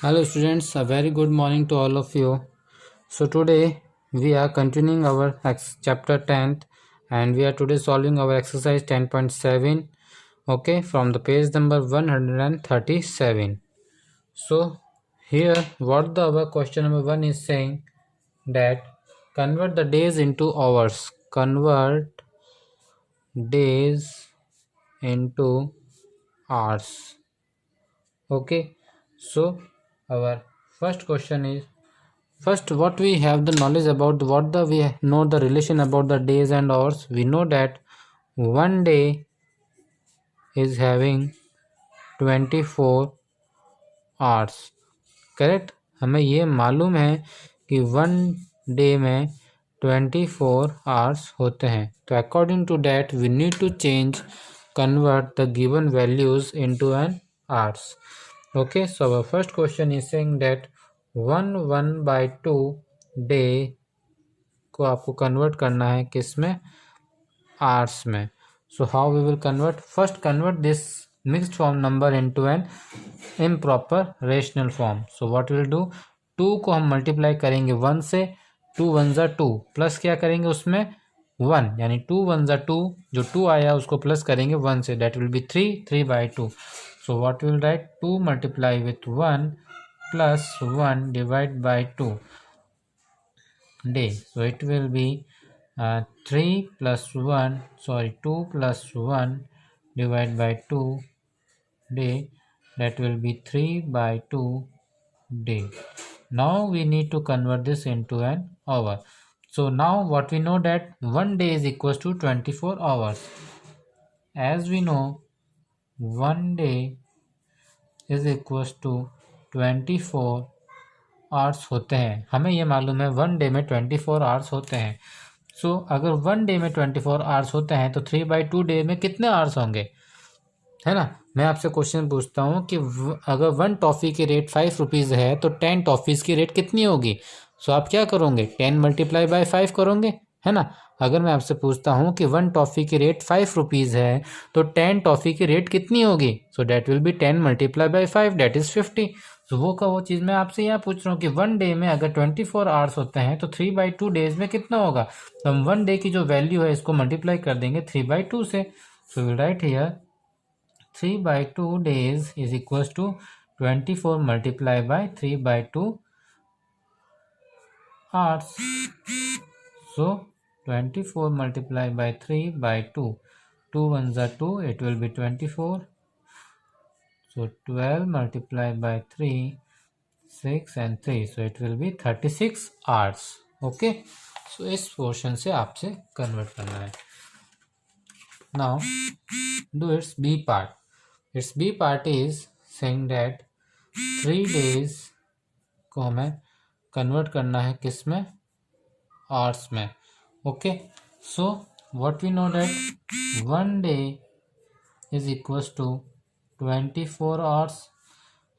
Hello students, a very good morning to all of you. So today we are continuing our chapter 10th and we are today solving our exercise 10.7, okay, from the page number 137. So here what the our question number 1 is saying that convert the days into hours. Convert days into hours. Okay. So our first question is, first, what we have the knowledge about what the we know the relation about the days and hours. We know that one day is having 24 hours. Correct. हमें ये मालूम है कि one day में 24 hours होते हैं. तो according to that we need to change convert the given values into an hours. Okay, so our first question is saying that 1/2 day को आपको कन्वर्ट करना है किस में, आवर्स में. So how we will convert, first convert this mixed form number into an improper rational form. So what will do, 2 को हम multiply करेंगे 1 से, 2 1 ज़ा 2 प्लस क्या करेंगे उसमें 1, यानी 2 1 ज़ा 2, जो 2 आया उसको प्लस करेंगे 1 से, that will B 3/2. So what will write, 2 multiply with 1 plus 1 divide by 2 day. So it will be 3 plus 1, sorry 2 plus 1 divided by 2 day, that will be 3/2 day. Now we need to convert this into an hour. So now what we know that 1 day is equals to 24 hours. As we know 1 day is equals to 24 hours होते हैं. हमें ये मालूम है 1 day में 24 hours होते हैं. सो अगर 1 डे में 24 आवर्स होते हैं तो 3/2 डे में कितने आवर्स होंगे, है ना. मैं आपसे क्वेश्चन पूछता हूँ कि अगर 1 टॉफ़ी की रेट 5 रुपीज़ है तो 10 टॉफ़ीज़ की रेट कितनी होगी. सो आप क्या करोगे, 10 मल्टीप्लाई बाय 5 करोगे, है ना. अगर मैं आपसे पूछता हूँ कि 1 टॉफ़ी की रेट 5 रुपीज़ है तो 10 टॉफ़ी की रेट कितनी होगी. So that will be 10 multiply by 5, that is 50. तो वो चीज़ मैं आपसे यहाँ पूछ रहा हूँ कि 1 डे में अगर 24 आवर्स होते हैं तो 3/2 डेज में कितना होगा. तो हम 1 डे की जो वैल्यू है इसको मल्टीप्लाई कर देंगे 3/2 से. So will write here 3/2 days is equals to 24 multiplied by 3/2 hours. So 24 multiplied by 3/2, 2 1s are 2, it will be 24. So 12 multiplied by 3, 6 and 3, so it will be 36 hours. Okay, so इस portion से आपसे convert करना है. Now do its B part. Its B part is saying that 3 days को हमें convert करना है किस में, आवर्स में. Okay, so what we know that 1 day is equals to 24 hours.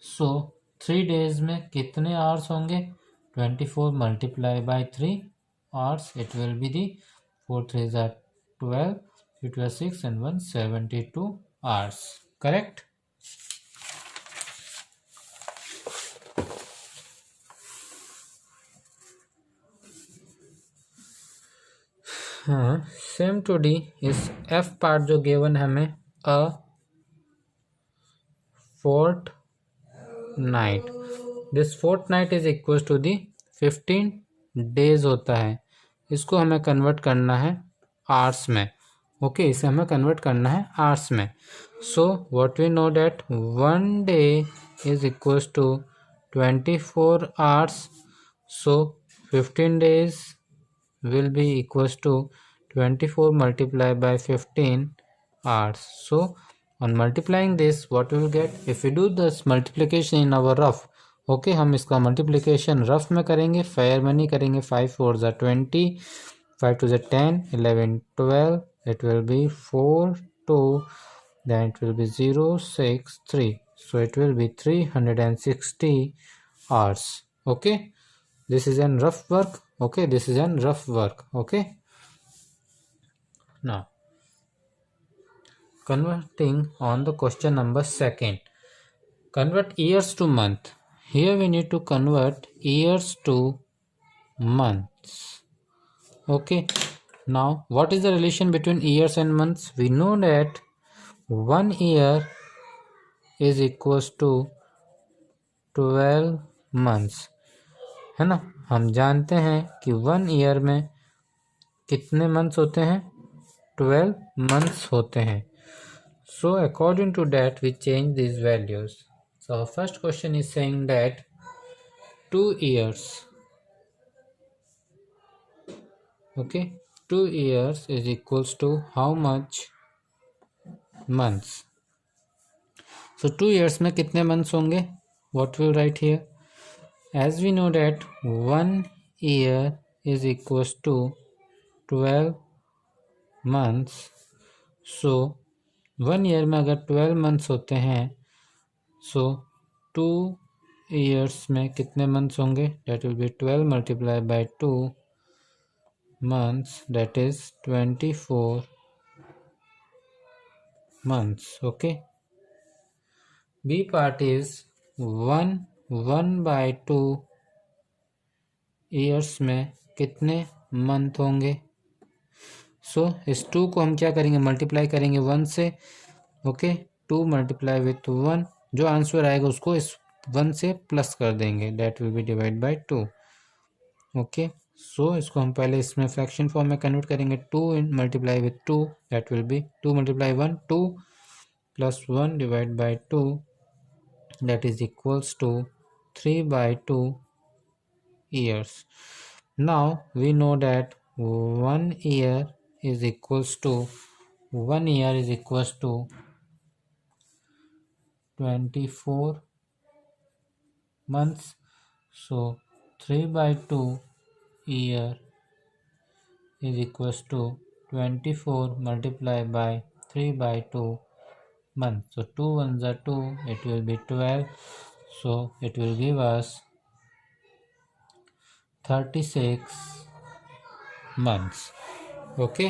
So 3 days में कितने आवर्स होंगे, 24 multiply by 3 hours, it will be the 4 3 12, it was 6 and 1 72 hours. Correct. हाँ, सेम टू डी इस एफ पार्ट जो given है हमें a fortnight. This fortnight is equal to the 15 days होता है. इसको हमें कन्वर्ट करना है आवर्स में. ओके, इसे हमें कन्वर्ट करना है आवर्स में. So what we know that 1 day is equal to 24 hours. So 15 days will be equals to 24 multiplied by 15 hours. So on multiplying this what we will get, if we do this multiplication in our rough, okay, हम इसका multiplication rough में करेंगे, fair में नहीं करेंगे. 5 4s are 20, 5 2s are 10, 11 12, it will be 4 2, then it will be 0 6 3, so it will be 360 hours. Okay, this is an rough work. Okay, this is an rough work. Okay, now converting on the question number second, convert years to month. here we need to convert years to months. Okay, now what is the relation between years and months? We know that 1 year is equals to 12 months, है ना। हम जानते हैं कि 1 year में कितने months होते हैं, 12 मंथ्स होते हैं। So according to that we change these values. So our first question is saying that 2 years, okay, 2 years is equals to how much months? So 2 years में कितने months होंगे? What we write here? As we know that 1 year is equals to 12 months. So 1 year में अगर 12 months होते हैं, so 2 years में कितने months होंगे? That will be 12 multiplied by 2 months, that is 24 months. Okay, B part is 1 by 2 years में कितने month होंगे? सो इस 2 को हम क्या करेंगे, मल्टीप्लाई करेंगे 1 से। ओके, 2 मल्टीप्लाई विथ 1, जो आंसर आएगा उसको इस 1 से प्लस कर देंगे, that will be divide by 2। Okay, so इसको हम पहले इसमें फ्रैक्शन फॉर्म में कन्वर्ट करेंगे। 2 multiply with 2, that will be 2 multiply 1 2 plus 1 divide by 2, that is equals to 3 by 2 years. Now we know that 1 year is equals to 24 months. So 3 by 2 year is equals to 24 multiplied by 3 by 2 months. So 2 ones are 2, it will be 12. So it will give us 36 months. Okay,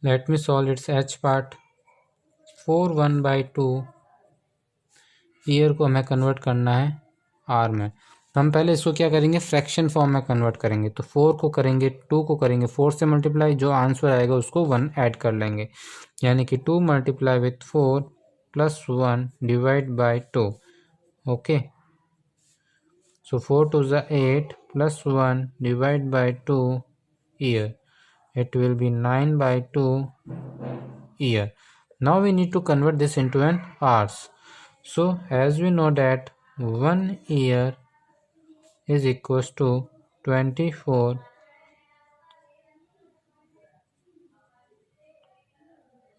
let me solve its H part. 4 1 by 2 year को हमें convert करना है are में। तो हम पहले इसको क्या करेंगे, फ्रैक्शन फॉर्म में कन्वर्ट करेंगे। तो 4 को करेंगे, 2 को करेंगे 4 से मल्टीप्लाई, जो आंसर आएगा उसको 1 ऐड कर लेंगे, यानी कि 2 multiply with 4 plus 1 divide by 2। Okay, so 4 2 ज़ा 8 plus 1 divide by 2 year, it will be 9 by 2 year. Now we need to convert this into an hours. So as we know that 1 year is equals to 24.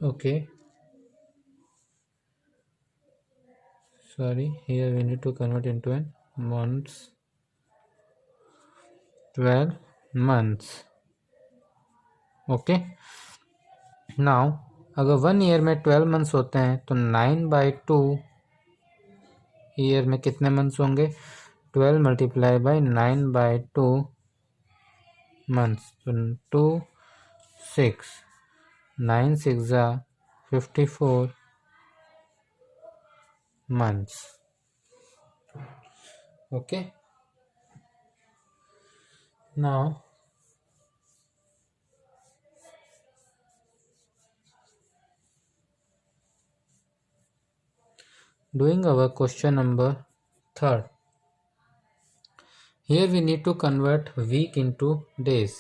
Okay, sorry, here we need to convert into an months. 12 months. Okay, now अगर 1 year में 12 months होते हैं तो 9 by 2 year में कितने months होंगे? 12 multiply by 9 by 2 months, तो 2 6 9 6 ज़ा 54 months. Okay, now doing our question number 3rd. Here we need to convert week into days.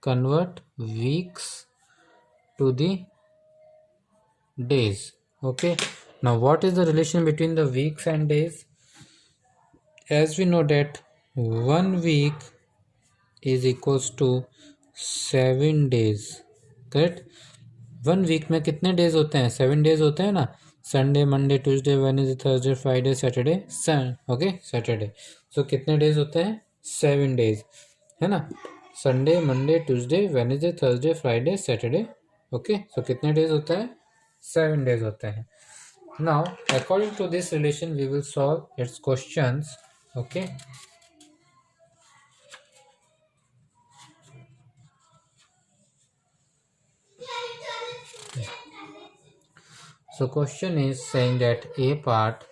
Convert weeks to the days. Okay, now what is the relation between the weeks and days? As we know that 1 week is equals to 7 days. Correct, 1 week में कितने days होते हैं? 7 days होते हैं ना। Sunday Monday Tuesday Wednesday Thursday Friday Saturday okay Saturday. So कितने days होते हैं? 7 डेज, है ना। Sunday Monday Tuesday Wednesday Thursday Friday Saturday. Okay, so कितने डेज होते हैं? 7 डेज होते हैं। Now according to this relation we will solve its questions. Okay, So question is saying that A part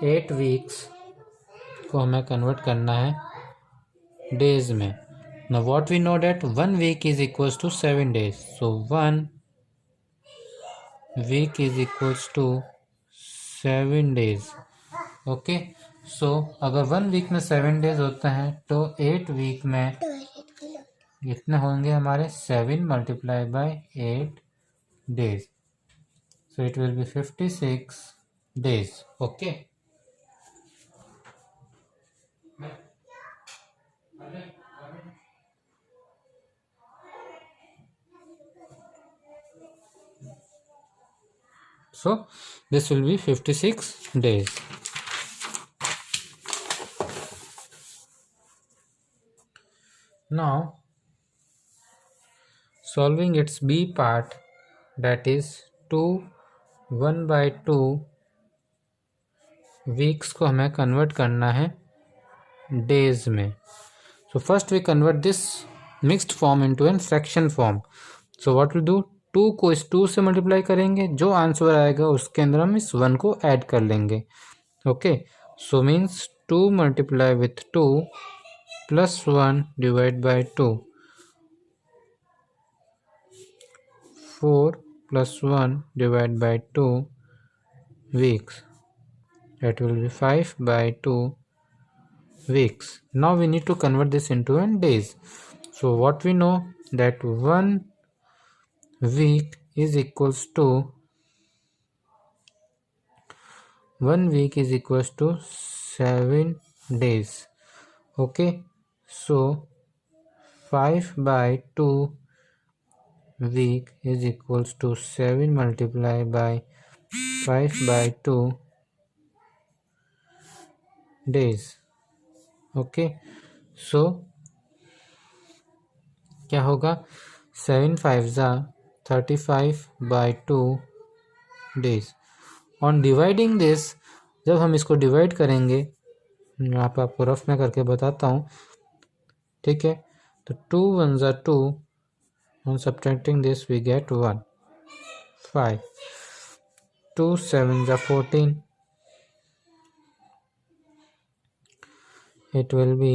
8 weeks को हमें convert करना है days में. Now what we know that 1 week is equals to 7 days. So 1 week is equals to 7 days. Okay. So अगर 1 week में 7 days होता है तो 8 week में कितने होंगे हमारे 7 multiplied by 8 days. So it will be 56 days. Okay. So this will be 56 days. Now solving its B part, that is 1/2 weeks को हमें convert करना है days में. So first we convert this mixed form into a fraction form. So what we do, 2 को इस 2 से multiply करेंगे, जो आंसर आएगा उसके अंदर हम इस 1 को ऐड कर लेंगे. Okay. So means 2 multiply with 2 plus 1 divide by 2, 4 plus 1 divided by 2 weeks. That will be 5 by 2 weeks. Now we need to convert this into days. So what we know, that 1 week is equals to 7 days. Okay. So 5 by 2 week is equals to 7 multiplied by 5 by 2 days. Okay. So क्या होगा, 7 5 35 by 2 days. On dividing this, जब हम इसको divide करेंगे, यहाँ पे आपको rough में करके बताता हूँ. ठीक है. तो 2 1 2, on subtracting this we get 1, 5, 2 7 14, it will be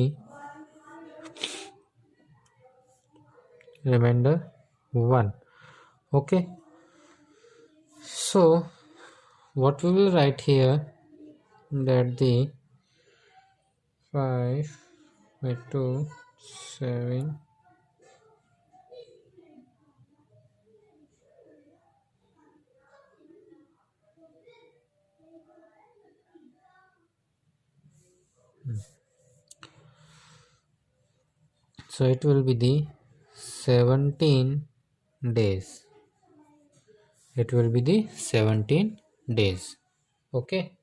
remainder 1. Okay. So what we will write here, that the 5 by 2 7 so it will be the 17 days. It will be the 17 days. Okay.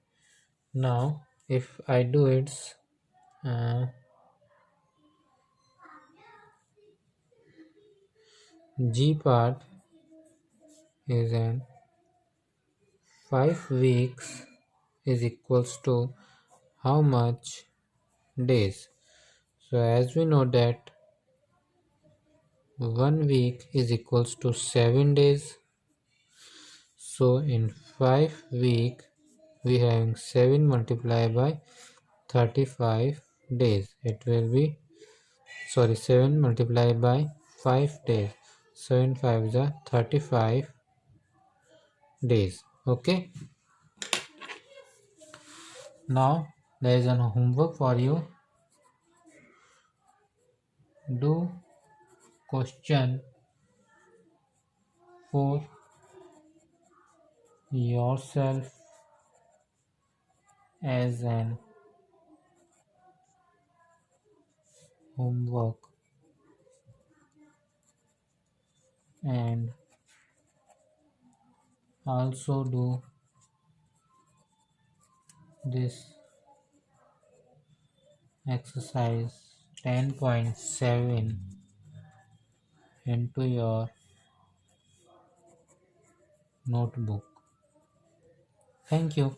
Now if I do its G part is an 5 weeks is equals to how much days. So as we know that 1 week is equals to 7 days. So in 5 week we have 7 multiplied by 35 days. It will be 7 multiplied by 5 days. 7 5 is 35 days. Okay. Now there is a homework for you. Do question for yourself as an homework, and also do this exercise 10.7 into your notebook. Thank you.